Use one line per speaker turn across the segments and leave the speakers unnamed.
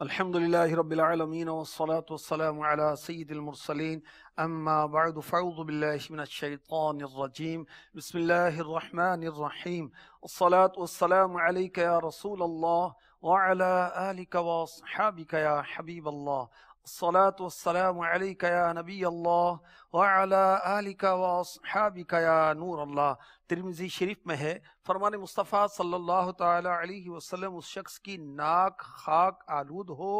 الحمد لله رب العالمين والصلاة والسلام على سيد المرسلين أما بعد فأعوذ بالله من الشيطان الرجيم بسم الله الرحمن الرحيم الصلاة والسلام عليك يا رسول الله وعلى آلك وأصحابك يا حبيب الله الصلاة والسلام عليك يا نبي الله وعلى آلك وأصحابك يا نور الله۔ ترمذی شریف میں ہے، فرمان مصطفیٰ صلی اللہ تعالی علیہ وسلم اس شخص کی ناک خاک آلود ہو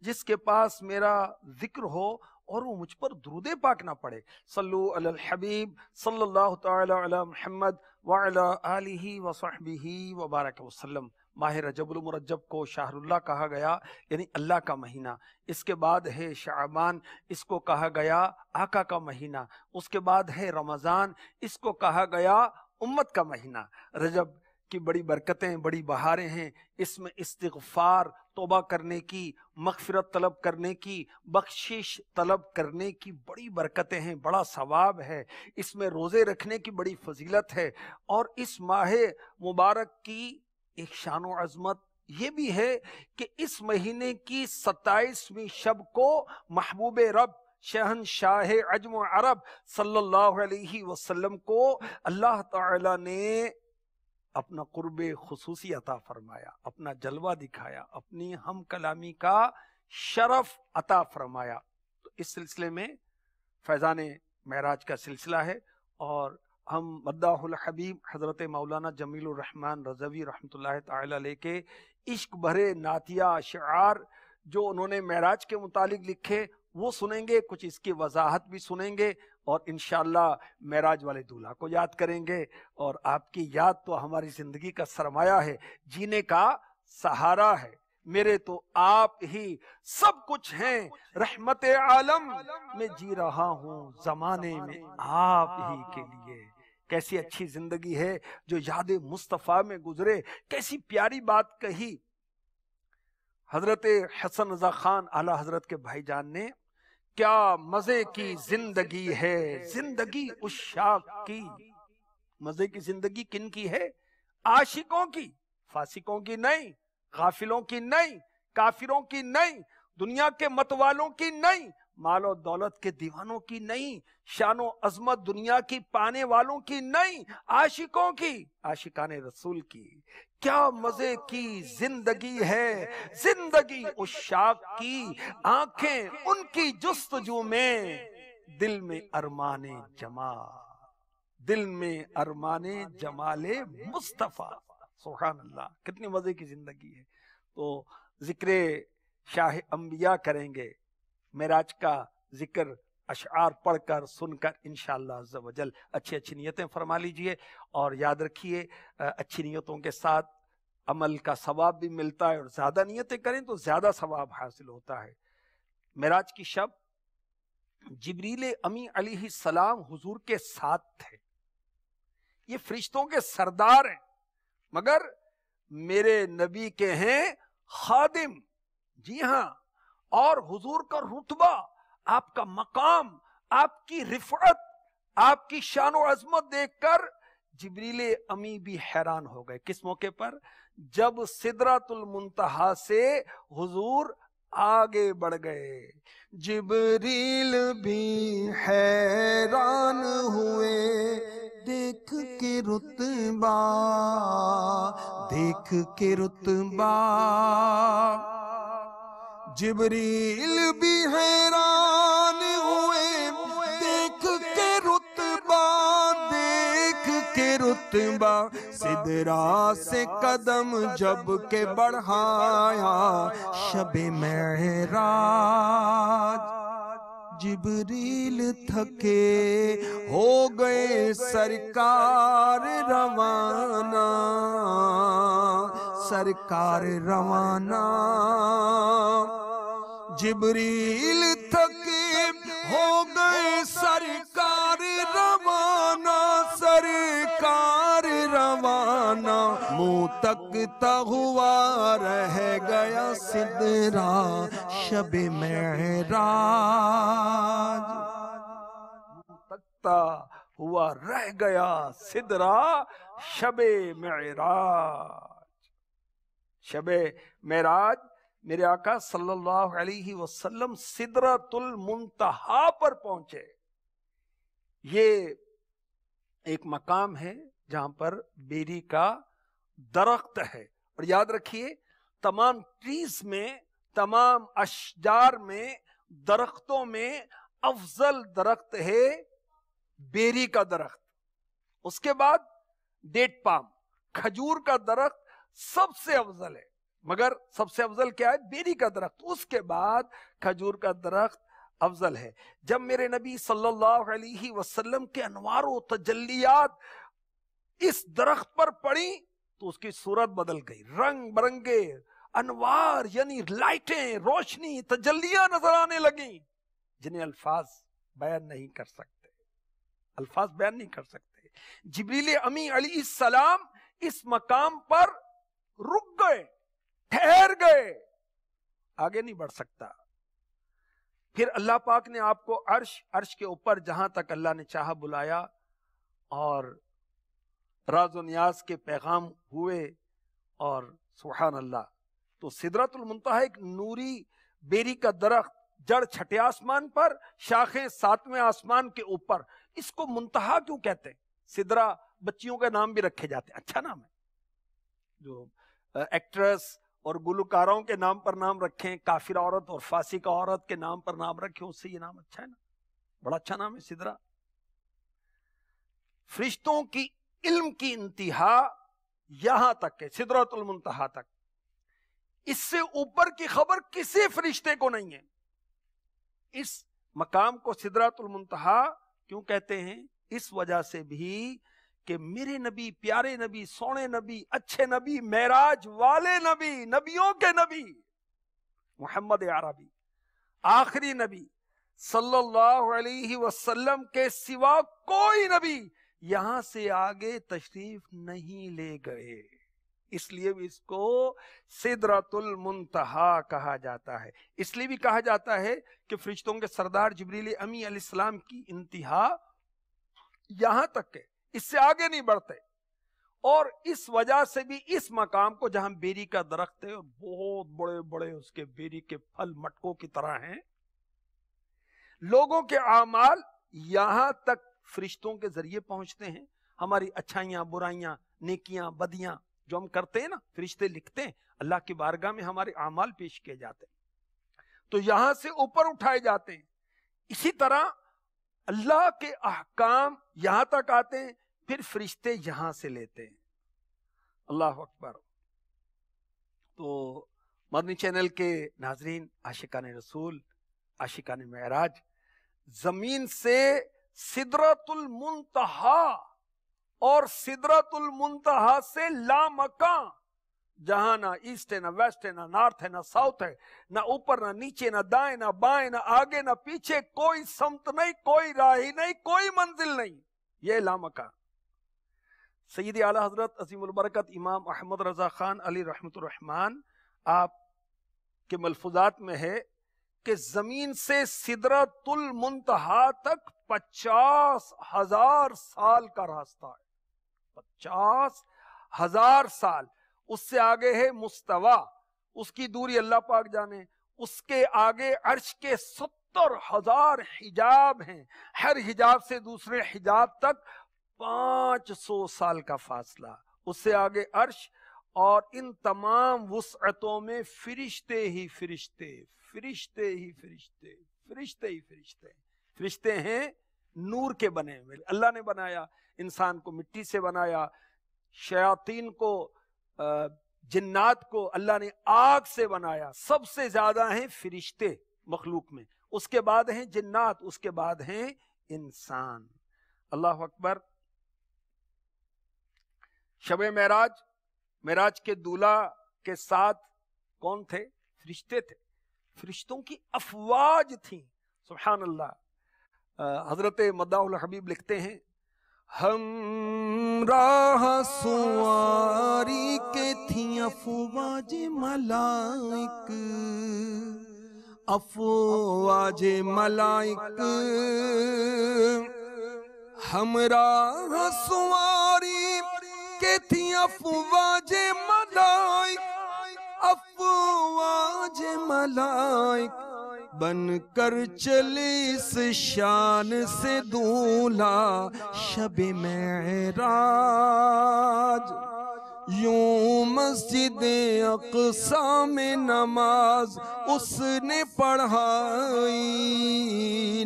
جس کے پاس میرا ذکر ہو اور وہ مجھ پر درود پاک نہ پڑھے۔ صلو علی الحبیب صلی اللہ تعالی علی محمد وعلی آلہ وصحبہ وبارک وسلم۔ ماہ رجب المرجب کو شہر اللہ کہا گیا، یعنی اللہ کا مہینہ۔ اس کے بعد ہے شعبان، اس کو کہا گیا آقا کا مہینہ۔ اس کے بعد ہے رمضان، اس کو کہا گیا امت کا مہینہ۔ رجب کی بڑی برکتیں، بڑی بہاریں ہیں۔ اس میں استغفار، توبہ کرنے کی، مغفرت طلب کرنے کی، بخشش طلب کرنے کی بڑی برکتیں ہیں، بڑا ثواب ہے۔ اس میں روزے رکھنے کی بڑی فضیلت ہے، اور اس ماہ مبارک کی ایک شان و عظمت یہ بھی ہے کہ اس مہینے کی 27ویں شب کو محبوب رب شہنشاہ عجم و عرب صلی اللہ علیہ وسلم کو اللہ تعالی نے اپنا قرب خصوصی عطا فرمایا، اپنا جلوہ دکھایا، اپنی ہم کلامی کا شرف عطا فرمایا۔ تو اس سلسلے میں فیضان معراج کا سلسلہ ہے، اور ہم مداح الحبیب حضرت مولانا جمیل الرحمن رضوی رحمۃ اللہ تعالی علیہ کے عشق بھرے نعتیہ اشعار جو انہوں نے معراج کے متعلق لکھے وہ سنیں گے، کچھ اس کی وضاحت بھی سنیں گے، اور انشاءاللہ معراج والے دولہا کو یاد کریں گے۔ اور آپ کی یاد تو ہماری زندگی کا سرمایہ ہے، جینے کا سہارا ہے۔ میرے تو آپ ہی سب کچھ ہیں، رحمت عالم میں جی رہا ہوں زمانے میں آپ ہی کے لیے۔ کیسی اچھی زندگی ہے جو یاد مصطفیٰ میں گزرے، کیسی پیاری بات کہی حضرت حسن رضا خان اعلی حضرت کے بھائی جان نے۔ کیا مزے کی زندگی ہے زندگی عشاق کی۔ مزے کی زندگی کن کی ہے؟ عاشقوں کی، فاسقوں کی نہیں، غافلوں کی نہیں، کافروں کی نہیں، دنیا کے متوالوں کی نہیں، مال و دولت کے دیوانوں کی نہیں، شان و عظمت دنیا کی پانے والوں کی نہیں، عاشقوں کی، عاشقان رسول کی۔ کیا مزے کی زندگی ہے زندگی عشاق کی، آنکھیں ان کی جستجو میں دل میں ارمان ارمان جمال مصطفیٰ۔ سبحان اللہ، کتنی مزے کی زندگی ہے۔ تو ذکر شاہ انبیاء کریں گے، معراج کا ذکر اشعار پڑھ کر سن کر انشاءاللہ عز و جل۔ اچھی اچھی نیتیں فرما لیجئے، اور یاد رکھیے اچھی نیتوں کے ساتھ عمل کا ثواب بھی ملتا ہے، اور زیادہ نیتیں کریں تو زیادہ ثواب حاصل ہوتا ہے۔ معراج کی شب جبریل امی علیہ السلام حضور کے ساتھ تھے۔ یہ فرشتوں کے سردار ہیں، مگر میرے نبی کے ہیں خادم۔ جی ہاں، اور حضور کا رتبہ، آپ کا مقام، آپ کی رفعت، آپ کی شان و عظمت دیکھ کر جبریل امی بھی حیران ہو گئے۔ کس موقع پر؟ جب سدرۃ المنتہا سے حضور آگے بڑھ گئے، جبریل بھی حیران ہوئے دیکھ کے رتبہ، دیکھ کے رتبہ۔ جبریل بھی حیران ہوئے دیکھ کے رتبہ، دیکھ کے رتبہ۔ سدرا سے قدم جب کے بڑھایا شب معراج، جبریل تھکے ہو گئے سرکار روانہ، سرکار روانہ۔ جبریل تھکے ہو گئے سرکار روانہ، سرکار روانہ۔ منہ تکتا ہوا رہ گیا سدرا شب معراج، تکتا ہوا رہ گیا سدرا شب معراج۔ شب معراج میرے آقا صلی اللہ علیہ وسلم سدرۃ المنتہا پر پہنچے. یہ ایک مقام ہے جہاں پر بیری کا درخت ہے. اور یاد رکھیے تمام ٹریز میں، تمام اشجار میں، درختوں میں افضل درخت ہے بیری کا درخت. اس کے بعد ڈیٹ پام، کھجور کا درخت سب سے افضل ہے، مگر سب سے افضل کیا ہے؟ بیری کا درخت. اس کے بعد کھجور کا درخت افضل ہے. جب میرے نبی صلی اللہ علیہ وسلم کے انوار و تجلیات اس درخت پر پڑی تو اس کی صورت بدل گئی. رنگ برنگے انوار یعنی لائٹیں، روشنی، تجلیاں نظر آنے لگیں جنہیں الفاظ بیان نہیں کر سکتے، الفاظ بیان نہیں کر سکتے. جبریل امی علیہ السلام اس مقام پر رک گئے، ٹھہر گئے، آگے نہیں بڑھ سکتا. پھر اللہ پاک نے آپ کو عرش کے اوپر جہاں تک اللہ نے چاہا بلایا، اور راز و نیاز کے پیغام ہوئے. اور سبحان اللہ، تو سدرۃ المنتہا ایک نوری بیری کا درخت، جڑ چھٹے آسمان پر، شاخیں ساتویں آسمان کے اوپر. اس کو منتہا کیوں کہتے ہیں؟ سدرا بچیوں کے نام بھی رکھے جاتے ہیں، اچھا نام ہے. جو ایکٹریس اور گلوکاروں کے نام پر نام رکھیں، کافر عورت اور فاسق عورت کے نام پر نام رکھیں، اس سے یہ نام اچھا ہے نا، بڑا اچھا نام ہے سدرا. فرشتوں کی علم کی انتہا یہاں تک ہے، سدرۃ المنتہا تک. اس سے اوپر کی خبر کسی فرشتے کو نہیں ہے. اس مقام کو سدرۃ المنتہا کیوں کہتے ہیں؟ اس وجہ سے بھی کہ میرے نبی، پیارے نبی، سونے نبی، اچھے نبی، معراج والے نبی، نبیوں کے نبی محمد عربی، آخری نبی صلی اللہ علیہ وسلم کے سوا کوئی نبی یہاں سے آگے تشریف نہیں لے گئے. اس لیے بھی اس کو سدرۃ المنتہا کہا جاتا ہے. اس لیے بھی کہا جاتا ہے کہ فرشتوں کے سردار جبریل امی علیہ السلام کی انتہا یہاں تک ہے، اس سے آگے نہیں بڑھتے. اور اس وجہ سے بھی اس مقام کو جہاں بیری کا درخت ہے اور بہت بڑے بڑے اس کے بیری کے پھل مٹکوں کی طرح ہیں، لوگوں کے اعمال یہاں تک فرشتوں کے ذریعے پہنچتے ہیں. ہماری اچھائیاں، برائیاں، نیکیاں، بدیاں جو ہم کرتے ہیں نا، فرشتے لکھتے ہیں، اللہ کی بارگاہ میں ہمارے اعمال پیش کیے جاتے ہیں، تو یہاں سے اوپر اٹھائے جاتے ہیں. اسی طرح اللہ کے احکام یہاں تک آتے ہیں، پھر فرشتے یہاں سے لیتے ہیں. اللہ اکبر. تو مدنی چینل کے ناظرین، عاشقان رسول، عاشقان معراج، زمین سے سدرۃ المنتہا اور سدرۃ المنتہا سے لامکان، جہاں نہ ایسٹ ہے، نہ ویسٹ ہے، نہ نارتھ ہے، نہ ساؤتھ ہے، نہ اوپر نہ نیچے، نہ دائیں نہ بائیں، نہ آگے نہ پیچھے، کوئی سمت نہیں، کوئی راہی نہیں، کوئی منزل نہیں، یہ لامکان. سیدی اعلی حضرت عظیم البرکت امام احمد رضا خان علی رحمۃ الرحمن، آپ کے ملفوظات میں ہے کہ زمین سے سدرۃ المنتہا تک 50,000 سال کا راستہ ہے. 50,000 سال. اس سے آگے ہے مستوا، اس کی دوری اللہ پاک جانے. اس کے آگے عرش کے 70,000 حجاب ہیں، ہر حجاب سے دوسرے حجاب تک 500 سال کا فاصلہ. اس سے آگے عرش، اور ان تمام وسعتوں میں فرشتے ہی فرشتے، فرشتے ہی فرشتے، فرشتے ہی فرشتے. فرشتے ہیں نور کے بنے ہوئے، اللہ نے بنایا. انسان کو مٹی سے بنایا، شیاطین کو، جنات کو اللہ نے آگ سے بنایا. سب سے زیادہ ہیں فرشتے مخلوق میں، اس کے بعد ہیں جنات، اس کے بعد ہیں انسان. اللہ اکبر. شب معراج کے دولہا کے ساتھ کون تھے؟ فرشتے تھے. فرشتوں کی افواج تھیں. سبحان اللہ. حضرت مداح الحبیب لکھتے ہیں، ہم راہ سواری کے تھیں افواج ملائک، افواج ملائک، ہم راہ سواری کے تھیں افواج ملائک، افواج
ملائک بن کر چلے اس شان سے دولا شب معراج، یوں مسجد اقصی میں نماز اس نے پڑھائی،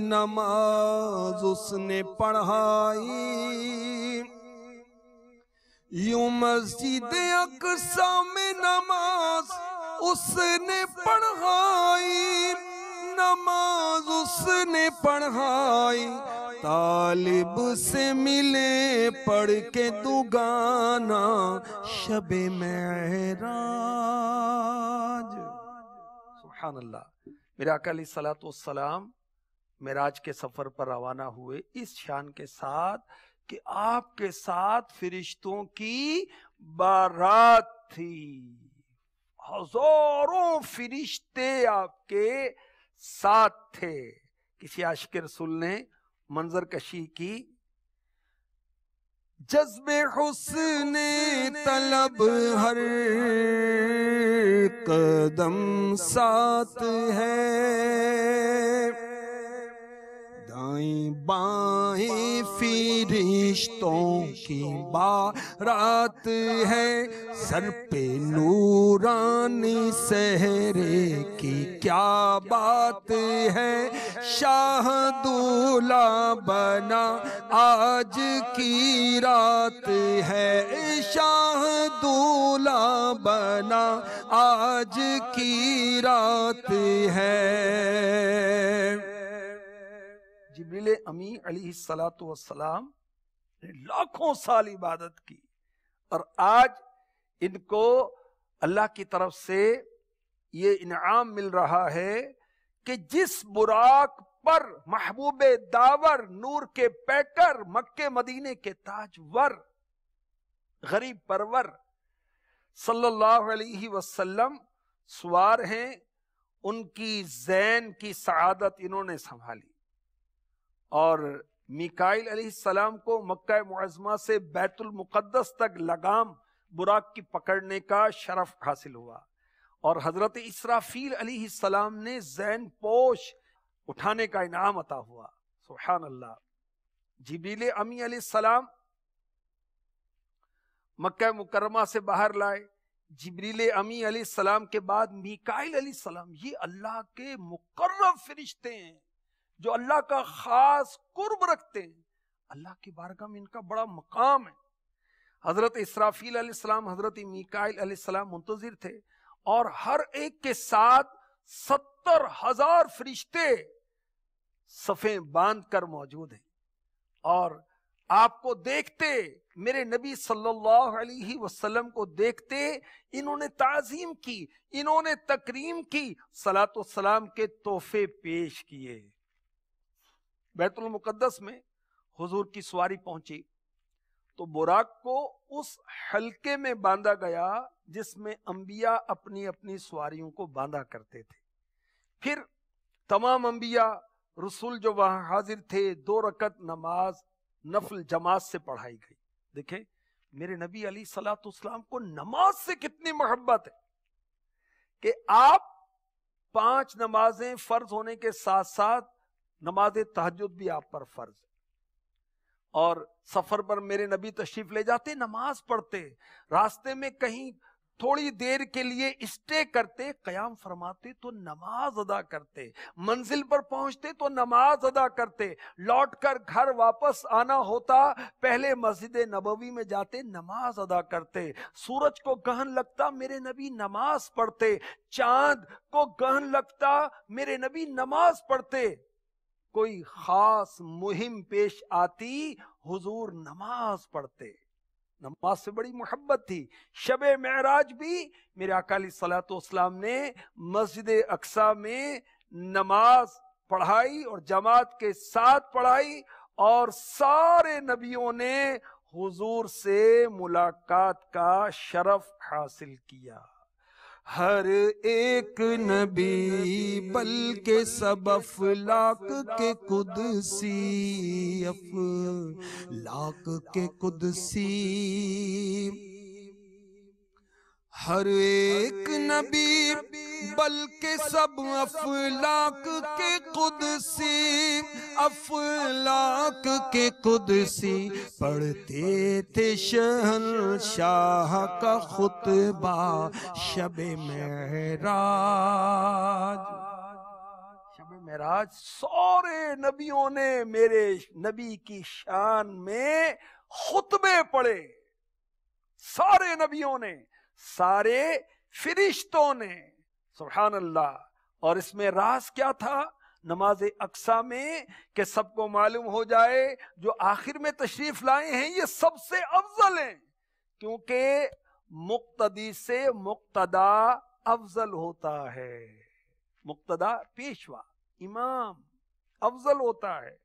نماز اس نے پڑھائی، یوں مسجد اقصی میں نماز اس نے پڑھائی، نماز اس نے پڑھائی، طالب سے ملے پڑھ کے دوگانا شب معراج۔
سبحان اللہ۔ میرے آقا علیہ الصلوۃ والسلام معراج کے سفر پر روانہ ہوئے اس شان کے ساتھ کہ آپ کے ساتھ فرشتوں کی بارات تھی، ہزاروں فرشتے آپ کے ساتھ تھے۔ کسی عاشق رسول نے منظر کشی کی،
جذب حسن طلب ہر قدم ساتھ ہے، دائیں بائیں فرشتوں کی بارات ہے، سر پہ نورانی سہرے کی کیا بات ہے، شاہ دولہ بنا آج کی رات ہے، شاہ دولہ بنا آج کی رات ہے۔
جبریل امی علیہ السلام نے لاکھوں سال عبادت کی اور آج ان کو اللہ کی طرف سے یہ انعام مل رہا ہے کہ جس براق پر محبوب داور، نور کے پیکر، مکے مدینے کے تاجور، غریب پرور صلی اللہ علیہ وسلم سوار ہیں، ان کی زین کی سعادت انہوں نے سنبھالی، اور میکائیل علیہ السلام کو مکہ معظمہ سے بیت المقدس تک لگام براق کی پکڑنے کا شرف حاصل ہوا، اور حضرت اسرافیل علیہ السلام نے زین پوش اٹھانے کا انعام عطا ہوا۔ سبحان اللہ۔ جبریل امی علیہ السلام مکہ مکرمہ سے باہر لائے، جبریل امی علیہ السلام کے بعد میکائیل علیہ السلام، یہ اللہ کے مقرب فرشتے ہیں جو اللہ کا خاص قرب رکھتے ہیں، اللہ کی بارگاہ میں ان کا بڑا مقام ہے۔ حضرت اسرافیل علیہ السلام، حضرت میکائیل علیہ السلام منتظر تھے، اور ہر ایک کے ساتھ 70,000 فرشتے صفیں باندھ کر موجود ہیں، اور آپ کو دیکھتے، میرے نبی صلی اللہ علیہ وسلم کو دیکھتے انہوں نے تعظیم کی، انہوں نے تکریم کی، صلاۃ والسلام کے تحفے پیش کیے۔ بیت المقدس میں حضور کی سواری پہنچی تو براق کو اس حلقے میں باندھا گیا جس میں انبیاء اپنی اپنی سواریوں کو باندھا کرتے تھے۔ پھر تمام انبیاء رسول جو وہاں حاضر تھے 2 رکعت نماز نفل جماعت سے پڑھائی گئی۔ دیکھیں میرے نبی علیہ الصلوۃ والسلام کو نماز سے کتنی محبت ہے کہ آپ 5 نمازیں فرض ہونے کے ساتھ ساتھ نماز تہجد بھی آپ پر فرض ہے، اور سفر پر میرے نبی تشریف لے جاتے، نماز پڑھتے، راستے میں کہیں تھوڑی دیر کے لیے اسٹے کرتے، قیام فرماتے تو نماز ادا کرتے، منزل پر پہنچتے تو نماز ادا کرتے، لوٹ کر گھر واپس آنا ہوتا پہلے مسجد نبوی میں جاتے نماز ادا کرتے، سورج کو گہن لگتا میرے نبی نماز پڑھتے، چاند کو گہن لگتا میرے نبی نماز پڑھتے، کوئی خاص مہم پیش آتی حضور نماز پڑھتے، نماز سے بڑی محبت تھی۔ شب معراج بھی میرے آقا علیہ الصلوۃ والسلام نے مسجد اقصی میں نماز پڑھائی اور جماعت کے ساتھ پڑھائی، اور سارے نبیوں نے حضور سے ملاقات کا شرف حاصل کیا۔
ہر ایک نبی بلکہ سب افلاک کے قدسی، افلاک کے قدسی، ہر ایک نبی بلکہ سب افلاک کے قدسی، افلاک کے قدسی پڑھتے تھے شہنشاہ کا خطبہ شب معراج۔
شب معراج سارے نبیوں نے میرے نبی کی شان میں خطبے پڑھے، سارے نبیوں نے، سارے فرشتوں نے، سبحان اللہ۔ اور اس میں راز کیا تھا نماز اقصیٰ میں، کہ سب کو معلوم ہو جائے جو آخر میں تشریف لائے ہیں یہ سب سے افضل ہیں، کیونکہ مقتدی سے مقتدا افضل ہوتا ہے۔ مقتدا پیشوا، امام افضل ہوتا ہے۔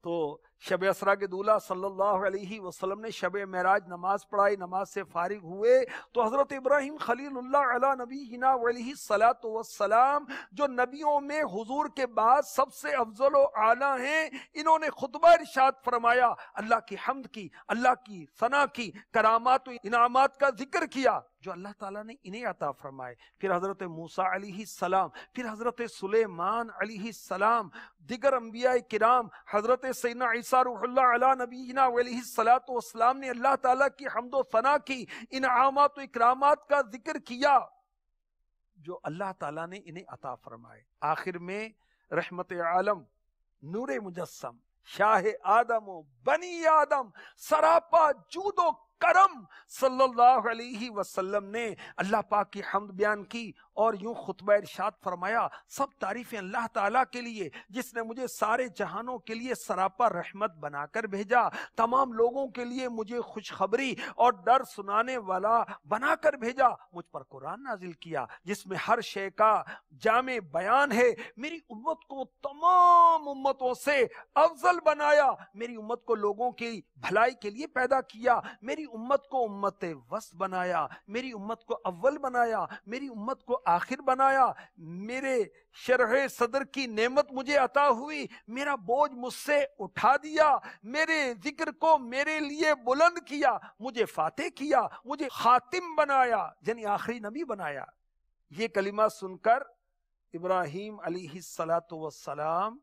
تو شب اسرا کے دولہ صلی اللہ علیہ وسلم نے شب معراج نماز پڑھائی، نماز سے فارغ ہوئے تو حضرت ابراہیم خلیل اللہ علی نبینا علیہ الصلوۃ والسلام، جو نبیوں میں حضور کے بعد سب سے افضل و اعلیٰ ہیں، انہوں نے خطبہ ارشاد فرمایا، اللہ کی حمد کی، اللہ کی ثنا کی، کرامات و انعامات کا ذکر کیا جو اللہ تعالیٰ نے انہیں عطا فرمائے۔ پھر حضرت موسیٰ علیہ السلام، پھر حضرت سلیمان علیہ السلام، دیگر انبیاء کرام، حضرت سیدنا عیسیٰ روح اللہ علی نبینا علیہ الصلوۃ والسلام نے اللہ تعالیٰ کی حمد و ثنا کی، انعامات و اکرامات کا ذکر کیا جو اللہ تعالیٰ نے انہیں عطا فرمائے۔ آخر میں رحمت عالم، نور مجسم، شاہ آدم و بنی آدم، سراپا جود و کرم صلی اللہ علیہ وسلم نے اللہ پاک کی حمد بیان کی اور یوں خطبہ ارشاد فرمایا، سب تعریفیں اللہ تعالیٰ کے لیے جس نے مجھے سارے جہانوں کے لیے سراپا رحمت بنا کر بھیجا، تمام لوگوں کے لیے مجھے خوشخبری اور ڈر سنانے والا بنا کر بھیجا، مجھ پر قرآن نازل کیا جس میں ہر شے کا جامع بیان ہے، میری امت کو تمام امتوں سے افضل بنایا، میری امت کو لوگوں کی بھلائی کے لیے پیدا کیا، میری امت کو امت وسط بنایا، میری امت کو اول بنایا، میری امت کو آخر بنایا، میرے شرح صدر کی نعمت مجھے عطا ہوئی، میرا بوجھ مجھ سے اٹھا دیا، میرے ذکر کو میرے لیے بلند کیا، مجھے فاتح کیا، مجھے خاتم بنایا، یعنی آخری نبی بنایا۔ یہ کلمہ سن کر ابراہیم علیہ السلام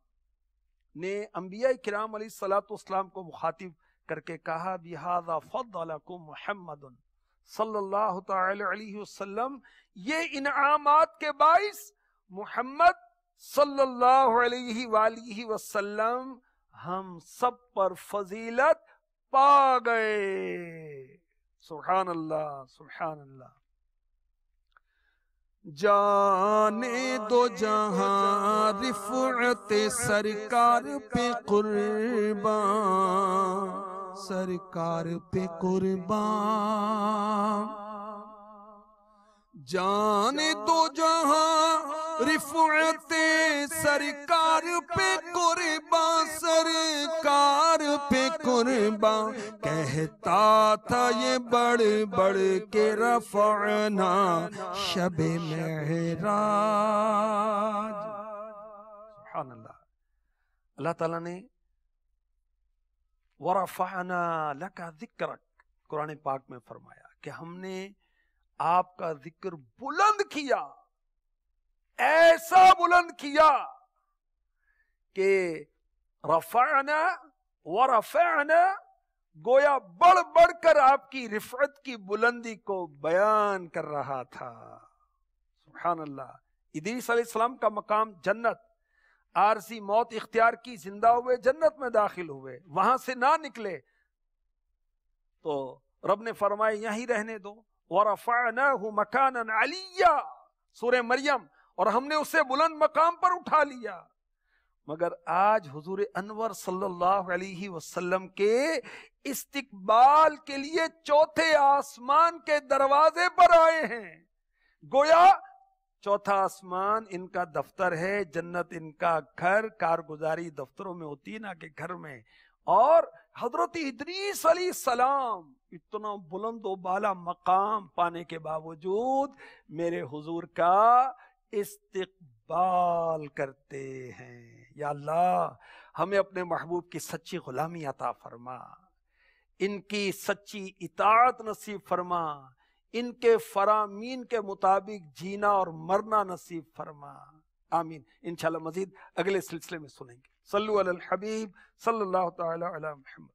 نے انبیاء کرام علیہ السلام کو مخاطب کر کے کہا، بِهَذَا فَضَّلَكُمْ مُحَمَّدٌ صلی اللہ تعالی علیہ وسلم، یہ انعامات کے باعث محمد صلی اللہ علیہ وآلہ وسلم ہم سب پر فضیلت پا گئے۔ سبحان اللہ، سبحان اللہ۔
جانے دو جہاں رفعت سرکار پہ قربان، سرکار پہ قربان، جانے دو جہاں رفعت سرکار پہ قربان، سرکار پہ قربان، کہتا تھا یہ بڑھ بڑھ کے رفعنا شب معراج۔
سبحان اللہ۔ اللہ تعالیٰ نے وَرَفَعْنَا لَكَ ذِكْرَكَ قرآن پاک میں فرمایا کہ ہم نے آپ کا ذکر بلند کیا، ایسا بلند کیا کہ رفعنا ورفعنا، گویا بڑھ بڑھ کر آپ کی رفعت کی بلندی کو بیان کر رہا تھا۔ سبحان اللہ۔ ادریس علیہ السلام کا مقام جنت، عارضی موت اختیار کی، زندہ ہوئے، جنت میں داخل ہوئے، وہاں سے نہ نکلے تو رب نے فرمایا یہیں رہنے دو، وَرَفَعْنَاهُ مَكَانًا عَلِيًّا، سورہ مریم، اور ہم نے اسے بلند مقام پر اٹھا لیا۔ مگر آج حضور انور صلی اللہ علیہ وسلم کے استقبال کے لیے چوتھے آسمان کے دروازے پر آئے ہیں، گویا چوتھا آسمان ان کا دفتر ہے، جنت ان کا گھر، کارگزاری دفتروں میں ہوتی ہے نا کہ گھر میں، اور حضرت ادریس علیہ السلام اتنا بلند و بالا مقام پانے کے باوجود میرے حضور کا استقبال کرتے ہیں۔ یا اللہ ہمیں اپنے محبوب کی سچی غلامی عطا فرما، ان کی سچی اطاعت نصیب فرما، ان کے فرامین کے مطابق جینا اور مرنا نصیب فرما، آمین۔ انشاءاللہ مزید اگلے سلسلے میں سنیں گے۔ صلو علی الحبیب صلی اللہ تعالی علی محمد۔